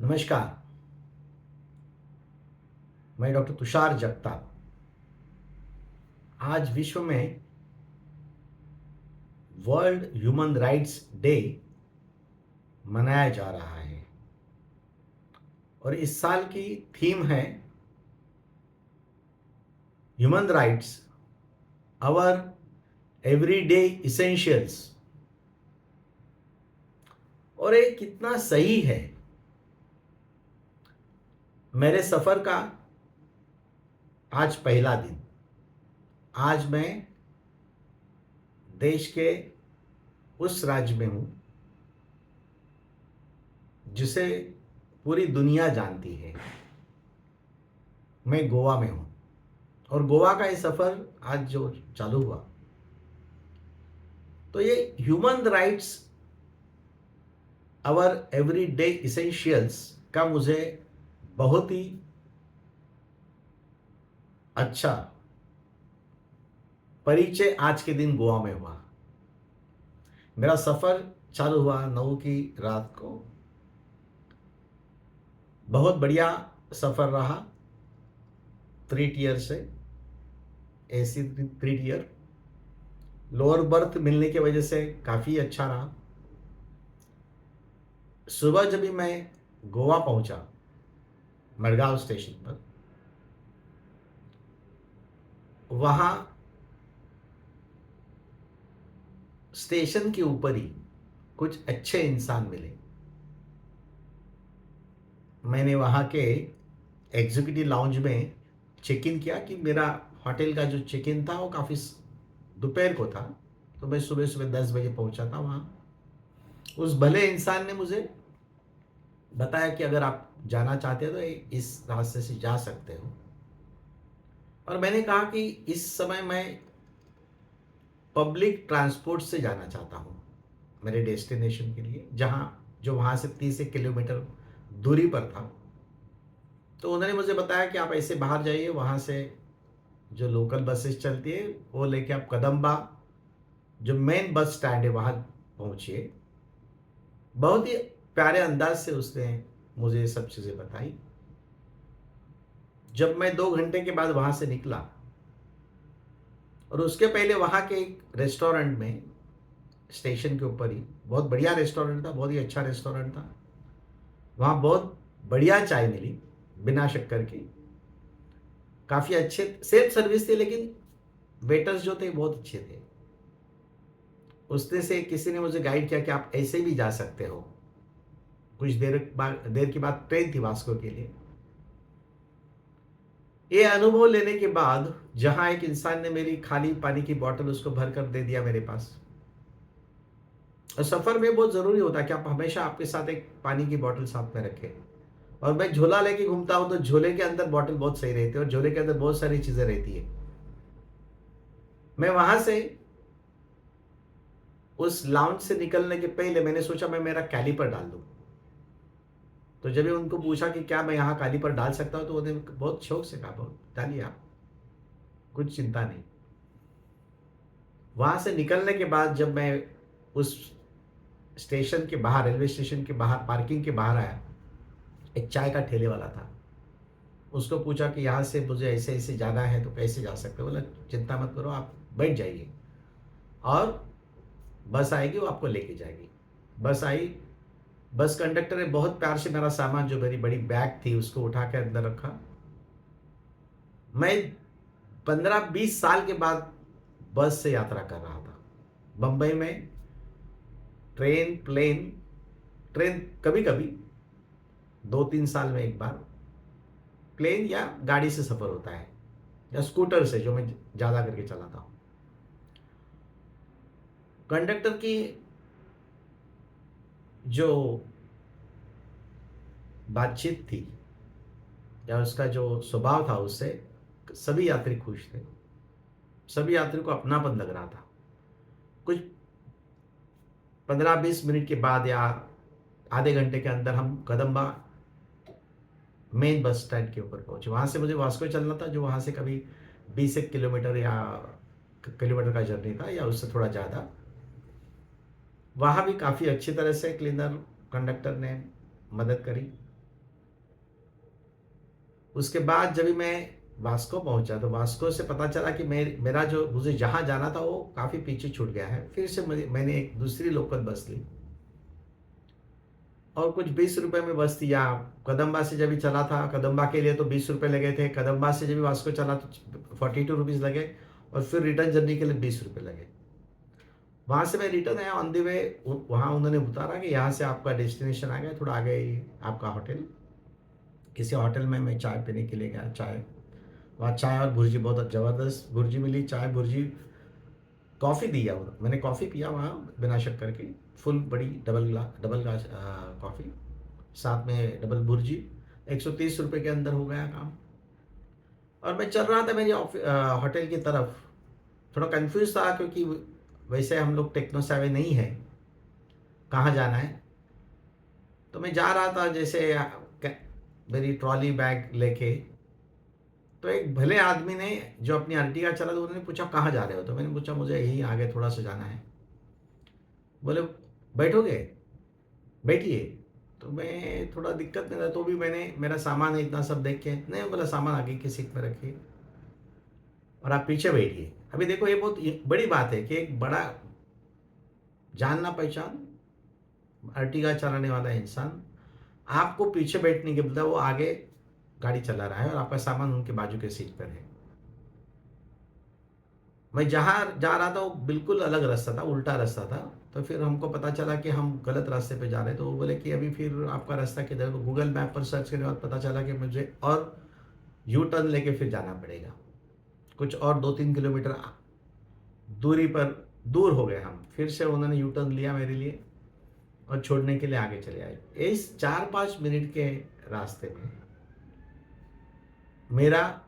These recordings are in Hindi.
नमस्कार। मैं डॉक्टर तुषार जगताप। आज विश्व में वर्ल्ड ह्यूमन राइट्स डे मनाया जा रहा है और इस साल की थीम है human rights our everyday essentials. और ये कितना सही है। मेरे सफ़र का आज पहला दिन। आज मैं देश के उस राज्य में हूँ जिसे पूरी दुनिया जानती है। मैं गोवा में हूँ और गोवा का ये सफ़र आज जो चालू हुआ, तो ये human rights our everyday essentials का मुझे बहुत ही अच्छा परिचय आज के दिन गोवा में हुआ। मेरा सफ़र चालू हुआ 9 की रात को। बहुत बढ़िया सफ़र रहा। 3 टियर से एसी 3 टियर, लोअर बर्थ मिलने की वजह से काफ़ी अच्छा रहा। सुबह जब भी मैं गोवा पहुंचा मडगांव स्टेशन पर, वहाँ स्टेशन के ऊपर ही कुछ अच्छे इंसान मिले। मैंने वहाँ के एग्जीक्यूटिव लाउंज में चेक इन किया कि मेरा होटल का जो चेक इन था वो काफ़ी दोपहर को था, तो मैं सुबह सुबह 10 बजे पहुँचा था वहाँ। उस भले इंसान ने मुझे बताया कि अगर आप जाना चाहते हो तो इस रास्ते से जा सकते हो। और मैंने कहा कि इस समय मैं पब्लिक ट्रांसपोर्ट से जाना चाहता हूँ मेरे डेस्टिनेशन के लिए, जो वहाँ से 30 किलोमीटर दूरी पर था। तो उन्होंने मुझे बताया कि आप ऐसे बाहर जाइए, वहाँ से जो लोकल बसेस चलती है वो लेके आप कदम्बा जो मेन बस स्टैंड है वहाँ पहुँचिए। बहुत ही प्यारे अंदाज से उसने मुझे ये सब चीज़ें बताई। जब मैं 2 घंटे के बाद वहाँ से निकला और उसके पहले वहाँ के एक रेस्टोरेंट में, स्टेशन के ऊपर ही बहुत बढ़िया रेस्टोरेंट था, बहुत ही अच्छा रेस्टोरेंट था। वहाँ बहुत बढ़िया चाय मिली बिना शक्कर की। काफ़ी अच्छे सेल्फ सर्विस थी, लेकिन वेटर्स जो थे बहुत अच्छे थे। उसमें से किसी ने मुझे गाइड किया कि आप ऐसे भी जा सकते हो। कुछ देर की बाद ट्रेन थी वास्को के लिए। ये अनुभव लेने के बाद जहाँ एक इंसान ने मेरी खाली पानी की बोतल उसको भर कर दे दिया मेरे पास। और सफ़र में बहुत ज़रूरी होता है कि आप हमेशा आपके साथ एक पानी की बोतल साथ में रखें। और मैं झोला लेके घूमता हूँ, तो झोले के अंदर बोतल बहुत सही रहती है और झोले के अंदर बहुत सारी चीज़ें रहती है। मैं वहाँ से उस लाउंज से निकलने के पहले मैंने सोचा मैं मेरा कैलिपर डाल दूँ। तो जब भी उनको पूछा कि क्या मैं यहाँ कैलिपर डाल सकता हूँ, तो उन्होंने बहुत शौक से कहा, बहुत डालिए आप, कुछ चिंता नहीं। वहाँ से निकलने के बाद जब मैं उस स्टेशन के बाहर, रेलवे स्टेशन के बाहर, पार्किंग के बाहर आया, एक चाय का ठेले वाला था। उसको पूछा कि यहाँ से मुझे ऐसे ऐसे जाना है तो कैसे जा सकते हो? बोला चिंता मत करो, आप बैठ जाइए और बस आएगी, वो आपको लेके जाएगी। बस आई। बस कंडक्टर ने बहुत प्यार से मेरा सामान, जो मेरी बड़ी बैग थी, उसको उठा के अंदर रखा। मैं 15-20 साल के बाद बस से यात्रा कर रहा था। बम्बई में ट्रेन, प्लेन, ट्रेन कभी कभी 2-3 साल में एक बार, प्लेन या गाड़ी से सफ़र होता है या स्कूटर से, जो मैं ज़्यादा करके चलाता हूँ। कंडक्टर की जो बातचीत थी या उसका जो स्वभाव था, उससे सभी यात्री खुश थे। सभी यात्री को अपनापन लग रहा था। कुछ 15-20 मिनट के बाद या आधे घंटे के अंदर हम कदम्बा मेन बस स्टैंड के ऊपर पहुंचे। वहाँ से मुझे वास्को चलना था, जो वहाँ से कभी 20 एक किलोमीटर या किलोमीटर का जर्नी था या उससे थोड़ा ज़्यादा। वहाँ भी काफ़ी अच्छी तरह से क्लीनर, कंडक्टर ने मदद करी। उसके बाद जब भी मैं वास्को पहुंचा तो वास्को से पता चला कि मेरा जो मुझे जहाँ जाना था वो काफ़ी पीछे छूट गया है। फिर से मैंने एक दूसरी लोकल बस ली और कुछ 20 रुपए में बस थी। यहाँ कदम्बा से जब भी चला था, कदम्बा के लिए तो 20 रुपये लगे थे, कदम्बा से जब भी वास्को चला तो 42 रुपीज़ लगे और फिर रिटर्न जर्नी के लिए 20 रुपये लगे। वहाँ से मैं रिटर्न आया ऑन द वे, वहाँ उन्होंने उतारा कि यहाँ से आपका डेस्टिनेशन आ गया, थोड़ा आगे ही आपका होटल। किसी होटल में मैं चाय पीने के लिए गया। वहाँ चाय और भुर्जी, बहुत ज़बरदस्त भुर्जी मिली। चाय भुर्जी, कॉफ़ी दिया उन्होंने, मैंने कॉफ़ी पिया वहाँ बिना शक्कर की, फुल बड़ी डबल ग्लास कॉफ़ी, साथ में डबल भुर्जी। 130 रुपये के अंदर हो गया काम। और मैं चल रहा था मेरी होटल की तरफ, थोड़ा कंफ्यूज था क्योंकि वैसे हम लोग टेक्नो सेवे नहीं है, कहाँ जाना है। तो मैं जा रहा था जैसे मेरी ट्रॉली बैग लेके, तो एक भले आदमी ने जो अपनी अर्टिगा चला, तो उन्होंने पूछा कहाँ जा रहे हो, तो मैंने पूछा मुझे यहीं आगे थोड़ा सा जाना है। बोले बैठोगे, बैठिए। तो मैं थोड़ा दिक्कत में था, तो भी मैंने, मेरा सामान है इतना सब देख के, नहीं बोला सामान आगे की सीट में रखिए और आप पीछे बैठिए। अभी देखो ये बहुत बड़ी बात है कि एक बड़ा जानना पहचान अर्टिगा चलाने वाला इंसान आपको पीछे बैठने के बजाय वो आगे गाड़ी चला रहा है और आपका सामान उनके बाजू के सीट पर है। मैं जहाँ जा रहा था वो बिल्कुल अलग रास्ता था, उल्टा रास्ता था। तो फिर हमको पता चला कि हम गलत रास्ते पे जा रहे हैं। तो वो बोले कि अभी फिर आपका रास्ता किधर है। तो गूगल मैप पर सर्च करने के बाद पता चला कि मुझे और यू टर्न लेके फिर जाना पड़ेगा। कुछ और 2-3 किलोमीटर दूरी पर दूर हो गए हम। फिर से उन्होंने यू टर्न लिया मेरे लिए और छोड़ने के लिए आगे चले आए। इस 4-5 मिनट के रास्ते में मेरा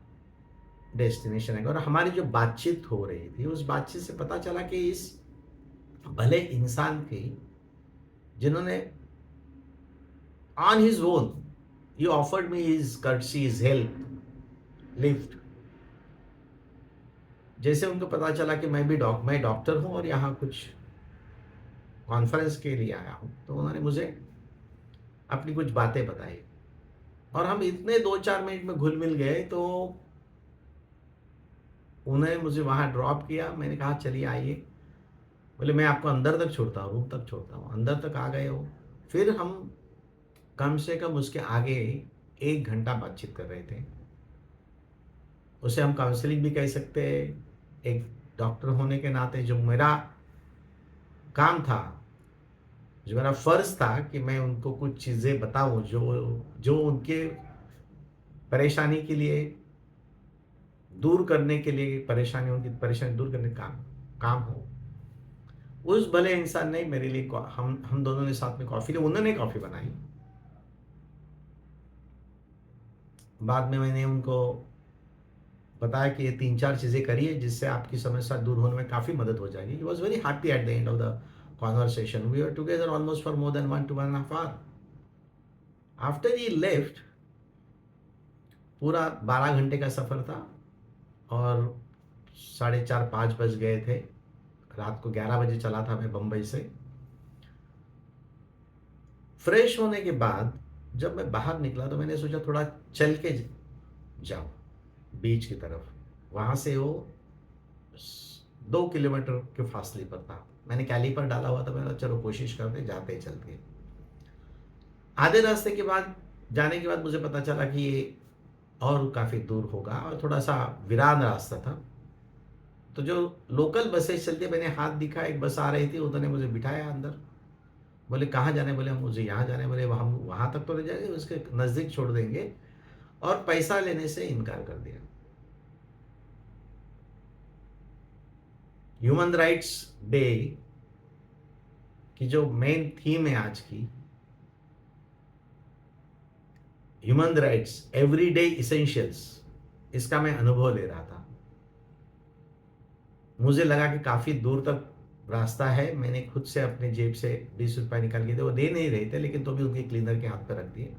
डेस्टिनेशन है। और हमारी जो बातचीत हो रही थी, उस बातचीत से पता चला कि इस भले इंसान की, जिन्होंने on his own he offered me his courtesy, his help, lift. जैसे उनको पता चला कि मैं डॉक्टर हूं और यहाँ कुछ कॉन्फ्रेंस के लिए आया हूं, तो उन्होंने मुझे अपनी कुछ बातें बताई और हम इतने 2-4 मिनट में घुल मिल गए। तो उन्होंने मुझे वहाँ ड्रॉप किया। मैंने कहा चलिए आइए। बोले मैं आपको अंदर तक छोड़ता हूँ, रूम तक छोड़ता हूँ। अंदर तक आ गए हो। फिर हम कम से कम उसके आगे 1 घंटा बातचीत कर रहे थे। उसे हम काउंसलिंग भी कह सकते हैं। एक डॉक्टर होने के नाते जो मेरा काम था, जो मेरा फ़र्ज़ था कि मैं उनको कुछ चीज़ें बताऊँ जो जो उनके परेशानी के लिए, दूर करने के लिए, उनकी परेशानी दूर करने का काम हो। उस भले इंसान ने मेरे लिए हम दोनों ने साथ में कॉफ़ी ली। उन्होंने कॉफ़ी बनाई। बाद में मैंने उनको बताया कि ये 3-4 चीज़ें करिए जिससे आपकी समस्या दूर होने में काफ़ी मदद हो जाएगी। He was very happy at the end of the conversation. We were together almost for more than 1 to 1.5 hour। After he left, पूरा 12 घंटे का सफ़र था और 4:30-5 बज गए थे। रात को 11 बजे चला था मैं बम्बई से। फ्रेश होने के बाद जब मैं बाहर निकला तो मैंने सोचा थोड़ा चल के जाऊं बीच की तरफ। वहाँ से वो 2 किलोमीटर के फासले पर था। मैंने कैलीपर डाला हुआ था। मैंने कहा चलो कोशिश करते, जाते ही चलते। आधे रास्ते के बाद, जाने के बाद मुझे पता चला कि ये और काफ़ी दूर होगा और थोड़ा सा वीरान रास्ता था। तो जो लोकल बसें चलती, मैंने हाथ दिखा, एक बस आ रही थी, उन्होंने मुझे बिठाया अंदर। बोले कहाँ जाना है? बोले मुझे यहाँ जाना है। बोले हम वहाँ तक तो ले जाएंगे, उसके नज़दीक छोड़ देंगे, और पैसा लेने से इनकार कर दिया। ह्यूमन राइट्स डे की जो मेन थीम है आज की, ह्यूमन राइट्स एवरीडे इसेंशियल्स, इसका मैं अनुभव ले रहा था। मुझे लगा कि काफ़ी दूर तक रास्ता है। मैंने खुद से अपने जेब से 20 रुपये निकाल के दिए। वो दे नहीं रहे थे, लेकिन तो भी उनके क्लीनर के हाथ पर रख दिए।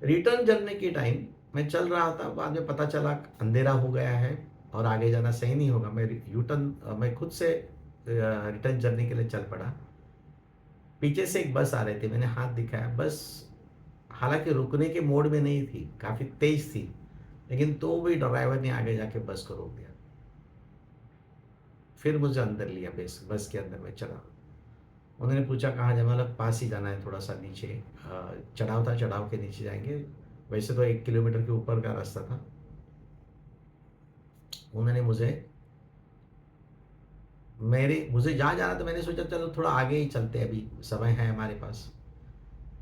रिटर्न जर्नी के टाइम मैं चल रहा था। बाद में पता चला अंधेरा हो गया है और आगे जाना सही नहीं होगा। मैं खुद से रिटर्न जर्नी के लिए चल पड़ा। पीछे से एक बस आ रही थी। मैंने हाथ दिखाया, बस हालांकि रुकने के मोड में नहीं थी, काफ़ी तेज थी, लेकिन तो भी ड्राइवर ने आगे जाके बस को रोक दिया। फिर मुझे अंदर लिया, बस बस के अंदर मैं चढ़ा। उन्होंने पूछा कहाँ जाना, मतलब पास ही जाना है, थोड़ा सा नीचे चढ़ाव था, चढ़ाव के नीचे जाएंगे। वैसे तो 1 किलोमीटर के ऊपर का रास्ता था। उन्होंने मुझे जहाँ जाना था, मैंने सोचा चलो थोड़ा आगे ही चलते हैं, अभी समय है हमारे पास।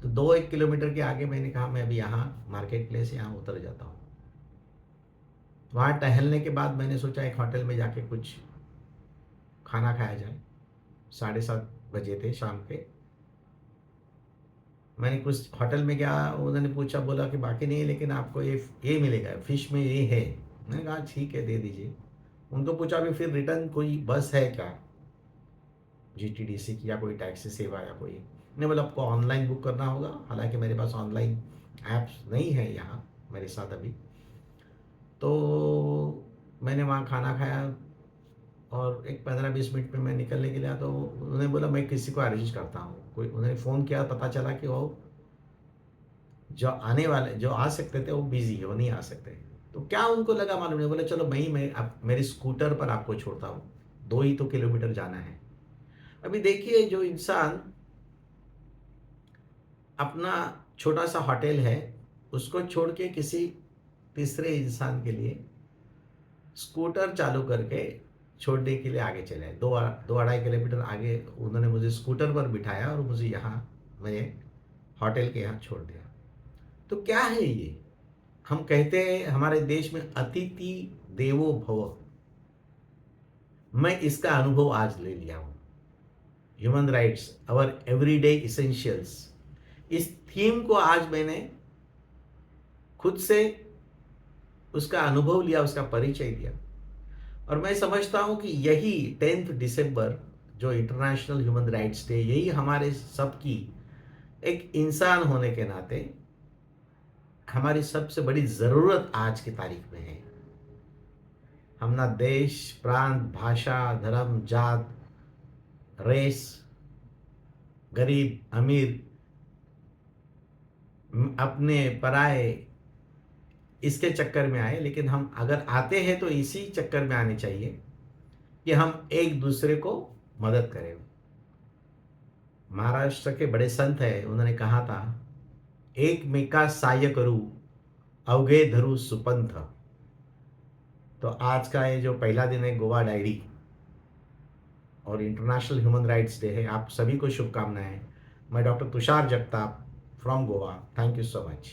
तो 1 किलोमीटर के आगे मैंने कहा मैं अभी यहाँ मार्केट प्लेस यहाँ उतर जाता हूँ। वहाँ टहलने के बाद मैंने सोचा एक होटल में जाके कुछ खाना खाया जाए। 7:30 बजे थे शाम के। मैंने कुछ होटल में गया, उन्होंने पूछा, बोला कि बाकी नहीं है, लेकिन आपको ये मिलेगा, फिश में ये है। मैंने कहा ठीक है, दे दीजिए। उनको पूछा अभी फिर रिटर्न कोई बस है क्या, जीटीडीसी की, या कोई टैक्सी सेवा या कोई। नहीं, बोला आपको ऑनलाइन बुक करना होगा। हालांकि मेरे पास ऑनलाइन ऐप्स नहीं है यहाँ मेरे साथ अभी। तो मैंने वहाँ खाना खाया और एक 15-20 मिनट में मैं निकलने के लिए, तो उन्होंने बोला मैं किसी को अरेंज करता हूँ। कोई उन्होंने फ़ोन किया, पता चला कि वो जो आने वाले, जो आ सकते थे वो बिजी है, वो नहीं आ सकते। तो क्या उनको लगा मालूम नहीं, बोले चलो मैं अब मेरे स्कूटर पर आपको छोड़ता हूँ, 2 ही तो किलोमीटर जाना है। अभी देखिए, जो इंसान अपना छोटा सा होटल है उसको छोड़ के किसी तीसरे इंसान के लिए स्कूटर चालू करके छोड़ने के लिए आगे चले, 2-2.5 किलोमीटर आगे उन्होंने मुझे स्कूटर पर बिठाया और मुझे यहाँ मेरे होटल के यहाँ छोड़ दिया। तो क्या है ये? हम कहते हैं हमारे देश में अतिथि देवो भव। मैं इसका अनुभव आज ले लिया हूँ। ह्यूमन राइट्स, अवर एवरीडे इसेंशियल्स, इस थीम को आज मैंने खुद से उसका अनुभव लिया, उसका परिचय दिया। और मैं समझता हूँ कि यही 10 दिसंबर जो इंटरनेशनल ह्यूमन राइट्स डे, यही हमारे सबकी एक इंसान होने के नाते हमारी सबसे बड़ी ज़रूरत आज की तारीख में है। हम ना देश, प्रांत, भाषा, धर्म, जात, रेस, गरीब, अमीर, अपने पराए, इसके चक्कर में आए, लेकिन हम अगर आते हैं तो इसी चक्कर में आने चाहिए कि हम एक दूसरे को मदद करें। महाराष्ट्र के बड़े संत हैं, उन्होंने कहा था, एकमेका सहाय्य करू, अवघे धरू सुपंथ। तो आज का ये जो पहला दिन है गोवा डायरी और इंटरनेशनल ह्यूमन राइट्स डे है, आप सभी को शुभकामनाएं। मैं doctor Tushar Jagtap from Goa, thank you so much.